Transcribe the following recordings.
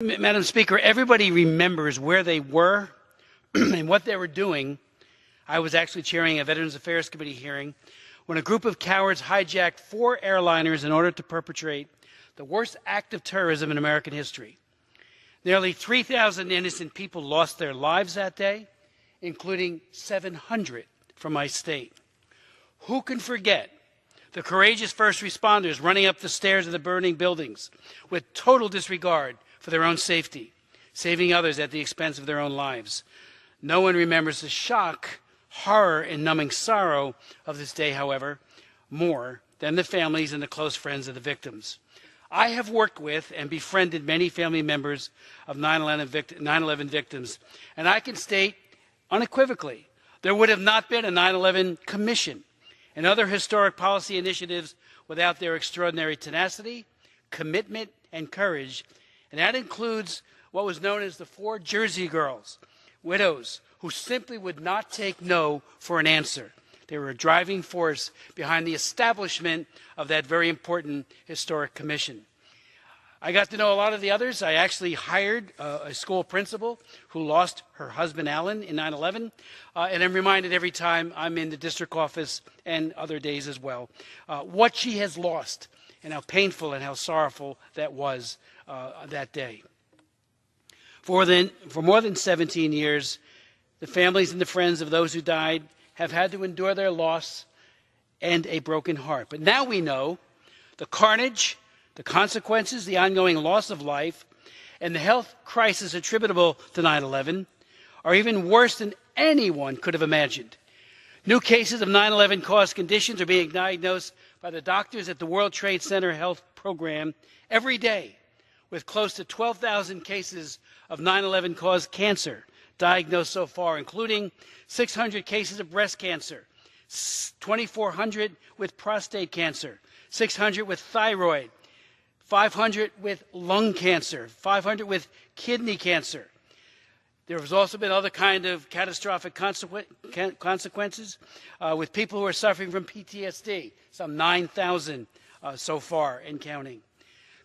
Madam Speaker, everybody remembers where they were and what they were doing. I was actually chairing a Veterans Affairs Committee hearing when a group of cowards hijacked 4 airliners in order to perpetrate the worst act of terrorism in American history. Nearly 3,000 innocent people lost their lives that day, including 700 from my state. Who can forget the courageous first responders running up the stairs of the burning buildings with total disregard for their own safety, saving others at the expense of their own lives? No one remembers the shock, horror, and numbing sorrow of this day, however, more than the families and the close friends of the victims. I have worked with and befriended many family members of 9/11 victims, and I can state unequivocally there would have not been a 9/11 Commission and other historic policy initiatives without their extraordinary tenacity, commitment, and courage. And that includes what was known as the 4 Jersey girls, widows, who simply would not take no for an answer. They were a driving force behind the establishment of that very important historic commission. I got to know a lot of the others. I actually hired a school principal who lost her husband, Alan, in 9/11, and I'm reminded every time I'm in the district office and other days as well, what she has lost and how painful and how sorrowful that was that day. For more than 17 years, the families and the friends of those who died have had to endure their loss and a broken heart. But now we know the carnage, the consequences, the ongoing loss of life, and the health crisis attributable to 9/11 are even worse than anyone could have imagined. New cases of 9/11 caused conditions are being diagnosed by the doctors at the World Trade Center Health Program every day, with close to 12,000 cases of 9/11 caused cancer diagnosed so far, including 600 cases of breast cancer, 2,400 with prostate cancer, 600 with thyroid, 500 with lung cancer, 500 with kidney cancer. There has also been other kind of catastrophic consequences with people who are suffering from PTSD, some 9,000 so far and counting.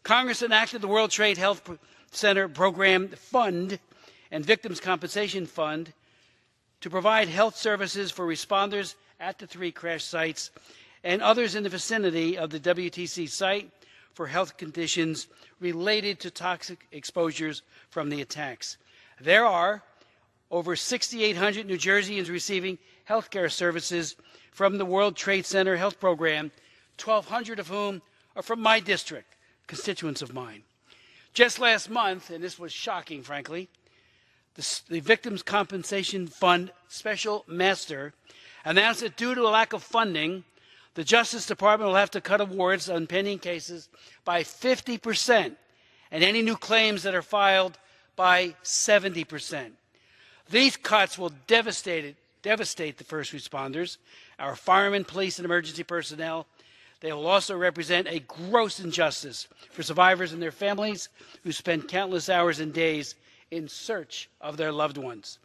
Congress enacted the World Trade Health Center Program Fund and Victims' Compensation Fund to provide health services for responders at the 3 crash sites and others in the vicinity of the WTC site for health conditions related to toxic exposures from the attacks. There are over 6,800 New Jerseyans receiving health care services from the World Trade Center Health Program, 1,200 of whom are from my district, constituents of mine. Just last month, and this was shocking, frankly, the Victims' Compensation Fund Special Master announced that due to a lack of funding, the Justice Department will have to cut awards on pending cases by 50% and any new claims that are filed by 70%. These cuts will devastate the first responders, our firemen, police, and emergency personnel. They will also represent a gross injustice for survivors and their families who spend countless hours and days in search of their loved ones.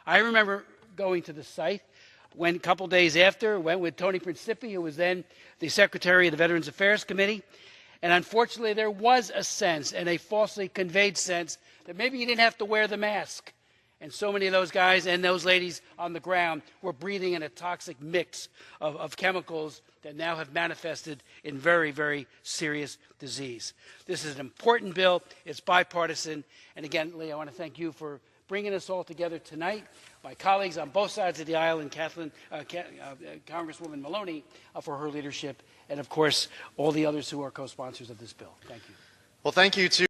I remember going to the site when a couple days after, went with Tony Principi, who was then the Secretary of the Veterans Affairs Committee, and unfortunately there was a sense, and a falsely conveyed sense, that maybe you didn't have to wear the mask. And so many of those guys and those ladies on the ground were breathing in a toxic mix of chemicals that now have manifested in very, very serious disease. This is an important bill. It's bipartisan. And again, Lee, I want to thank you for bringing us all together tonight, my colleagues on both sides of the aisle, and Congresswoman Maloney for her leadership, and of course, all the others who are co-sponsors of this bill. Thank you. Well, thank you to